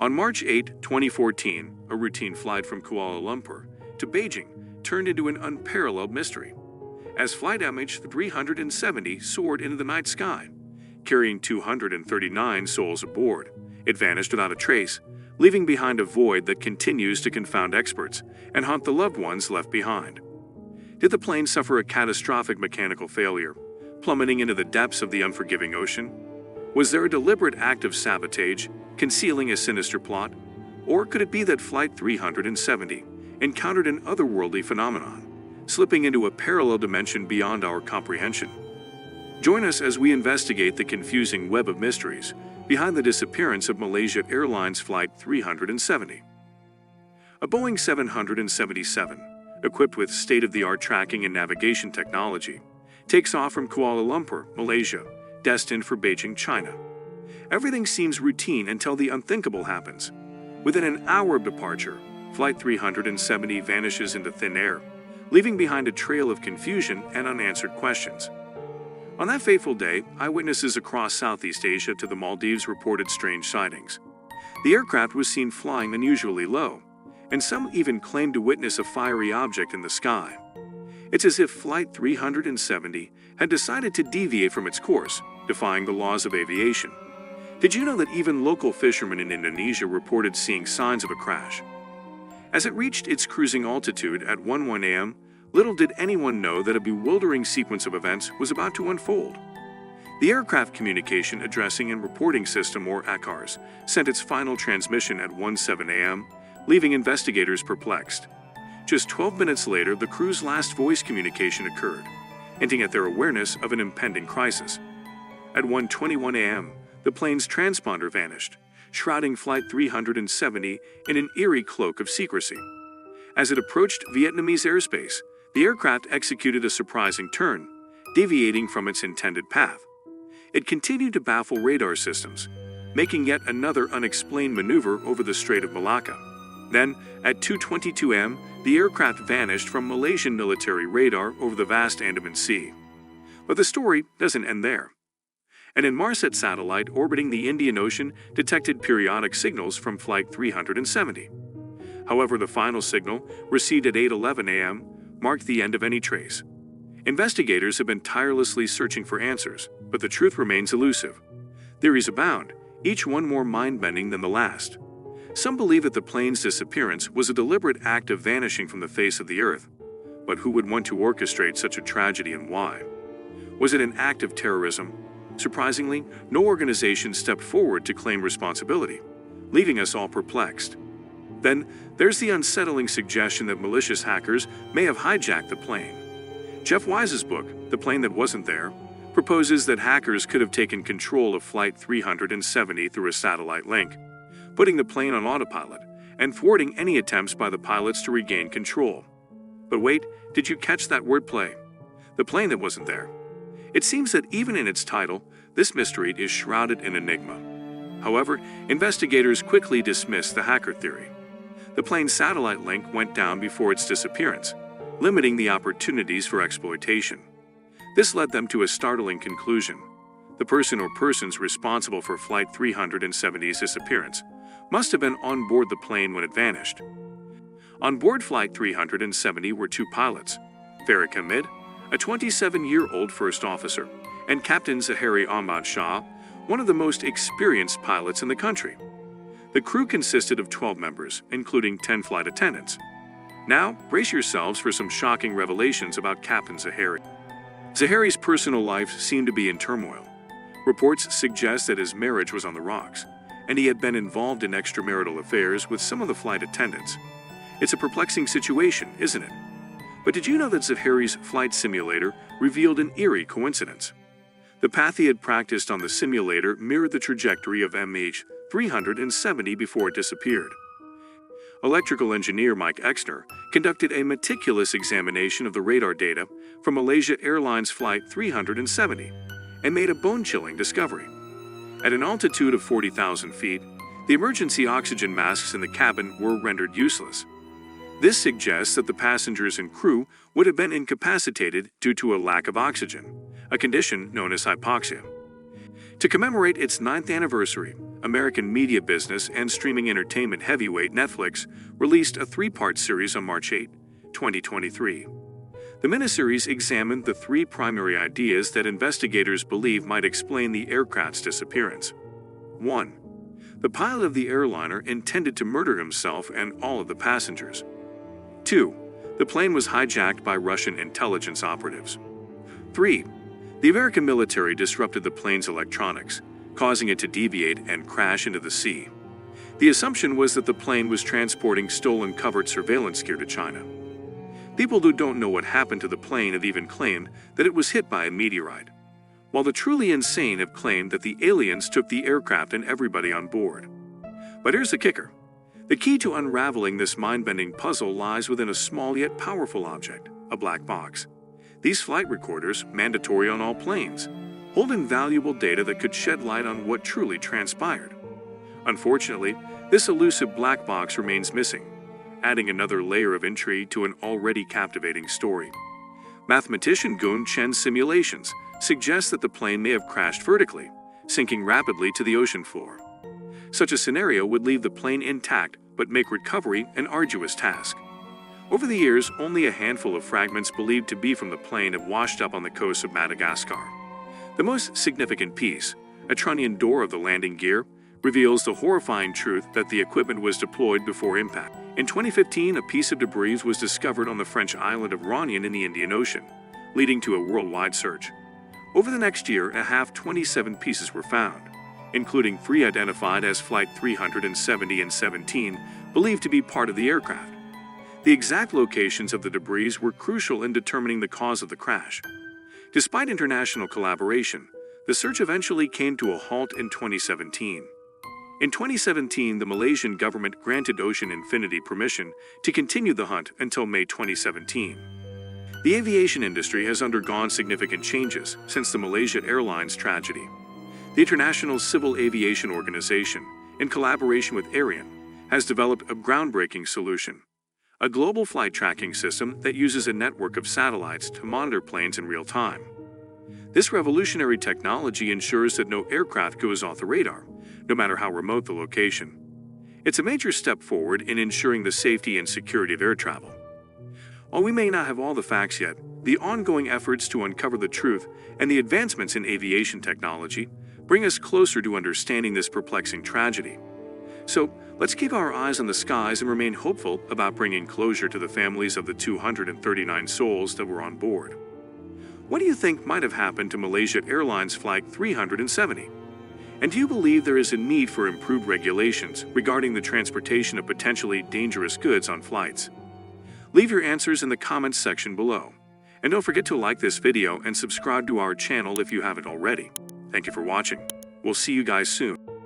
On March 8, 2014, a routine flight from Kuala Lumpur to Beijing turned into an unparalleled mystery, as flight MH370 soared into the night sky. Carrying 239 souls aboard, it vanished without a trace, leaving behind a void that continues to confound experts and haunt the loved ones left behind. Did the plane suffer a catastrophic mechanical failure, plummeting into the depths of the unforgiving ocean? Was there a deliberate act of sabotage, concealing a sinister plot? Or could it be that Flight 370 encountered an otherworldly phenomenon, slipping into a parallel dimension beyond our comprehension? Join us as we investigate the confusing web of mysteries behind the disappearance of Malaysia Airlines Flight 370. A Boeing 777, equipped with state-of-the-art tracking and navigation technology, takes off from Kuala Lumpur, Malaysia, destined for Beijing, China. Everything seems routine until the unthinkable happens. Within an hour of departure, Flight 370 vanishes into thin air, leaving behind a trail of confusion and unanswered questions. On that fateful day, eyewitnesses across Southeast Asia to the Maldives reported strange sightings. The aircraft was seen flying unusually low, and some even claimed to witness a fiery object in the sky. It's as if Flight 370 had decided to deviate from its course, defying the laws of aviation. Did you know that even local fishermen in Indonesia reported seeing signs of a crash? As it reached its cruising altitude at 1:01 a.m., little did anyone know that a bewildering sequence of events was about to unfold. The Aircraft Communication Addressing and Reporting System, or ACARS, sent its final transmission at 1:07 a.m., leaving investigators perplexed. Just 12 minutes later, the crew's last voice communication occurred, hinting at their awareness of an impending crisis. At 1:21 a.m., the plane's transponder vanished, shrouding Flight 370 in an eerie cloak of secrecy. As it approached Vietnamese airspace, the aircraft executed a surprising turn, deviating from its intended path. It continued to baffle radar systems, making yet another unexplained maneuver over the Strait of Malacca. Then, at 2:22 am, the aircraft vanished from Malaysian military radar over the vast Andaman Sea. But the story doesn't end there. An Inmarsat satellite orbiting the Indian Ocean detected periodic signals from Flight 370. However, the final signal, received at 8:11 a.m., marked the end of any trace. Investigators have been tirelessly searching for answers, but the truth remains elusive. Theories abound, each one more mind-bending than the last. Some believe that the plane's disappearance was a deliberate act of vanishing from the face of the Earth. But who would want to orchestrate such a tragedy, and why? Was it an act of terrorism? Surprisingly, no organization stepped forward to claim responsibility, leaving us all perplexed. Then, there's the unsettling suggestion that malicious hackers may have hijacked the plane. Jeff Wise's book, The Plane That Wasn't There, proposes that hackers could have taken control of Flight 370 through a satellite link, putting the plane on autopilot and thwarting any attempts by the pilots to regain control. But wait, did you catch that wordplay? The plane that wasn't there. It seems that even in its title, this mystery is shrouded in enigma. However, investigators quickly dismissed the hacker theory. The plane's satellite link went down before its disappearance, limiting the opportunities for exploitation. This led them to a startling conclusion. The person or persons responsible for Flight 370's disappearance must have been on board the plane when it vanished. On board Flight 370 were two pilots, Farik Hamid, a 27-year-old first officer, and Captain Zahari Ahmad Shah, one of the most experienced pilots in the country. The crew consisted of 12 members, including 10 flight attendants. Now, brace yourselves for some shocking revelations about Captain Zahari. Zahari's personal life seemed to be in turmoil. Reports suggest that his marriage was on the rocks, and he had been involved in extramarital affairs with some of the flight attendants. It's a perplexing situation, isn't it? But did you know that Zahari's flight simulator revealed an eerie coincidence? The path he had practiced on the simulator mirrored the trajectory of MH370 before it disappeared. Electrical engineer Mike Exner conducted a meticulous examination of the radar data from Malaysia Airlines Flight 370 and made a bone-chilling discovery. At an altitude of 40,000 feet, the emergency oxygen masks in the cabin were rendered useless. This suggests that the passengers and crew would have been incapacitated due to a lack of oxygen, a condition known as hypoxia. To commemorate its 9th anniversary, American media business and streaming entertainment heavyweight Netflix released a 3-part series on March 8, 2023. The miniseries examined the 3 primary ideas that investigators believe might explain the aircraft's disappearance. 1. The pilot of the airliner intended to murder himself and all of the passengers. 2. The plane was hijacked by Russian intelligence operatives. 3. The American military disrupted the plane's electronics, causing it to deviate and crash into the sea. The assumption was that the plane was transporting stolen covert surveillance gear to China. People who don't know what happened to the plane have even claimed that it was hit by a meteorite, while the truly insane have claimed that the aliens took the aircraft and everybody on board. But here's the kicker. The key to unraveling this mind-bending puzzle lies within a small yet powerful object, a black box. These flight recorders, mandatory on all planes, hold invaluable data that could shed light on what truly transpired. Unfortunately, this elusive black box remains missing, adding another layer of intrigue to an already captivating story. Mathematician Gun Chen's simulations suggest that the plane may have crashed vertically, sinking rapidly to the ocean floor. Such a scenario would leave the plane intact but make recovery an arduous task. Over the years, only a handful of fragments believed to be from the plane have washed up on the coast of Madagascar. The most significant piece, a trunnion door of the landing gear, reveals the horrifying truth that the equipment was deployed before impact. In 2015, a piece of debris was discovered on the French island of Réunion in the Indian Ocean, leading to a worldwide search. Over the next year, 27 pieces were found, including 3 identified as Flight 370 and 17, believed to be part of the aircraft. The exact locations of the debris were crucial in determining the cause of the crash. Despite international collaboration, the search eventually came to a halt in 2017. In 2017, the Malaysian government granted Ocean Infinity permission to continue the hunt until May 2017. The aviation industry has undergone significant changes since the Malaysia Airlines tragedy. The International Civil Aviation Organization, in collaboration with Ariane, has developed a groundbreaking solution: a global flight tracking system that uses a network of satellites to monitor planes in real time. This revolutionary technology ensures that no aircraft goes off the radar, no matter how remote the location. It's a major step forward in ensuring the safety and security of air travel. While we may not have all the facts yet, the ongoing efforts to uncover the truth and the advancements in aviation technology bring us closer to understanding this perplexing tragedy. So, let's keep our eyes on the skies and remain hopeful about bringing closure to the families of the 239 souls that were on board. What do you think might have happened to Malaysia Airlines Flight 370? And do you believe there is a need for improved regulations regarding the transportation of potentially dangerous goods on flights? Leave your answers in the comments section below. And don't forget to like this video and subscribe to our channel if you haven't already. Thank you for watching. We'll see you guys soon.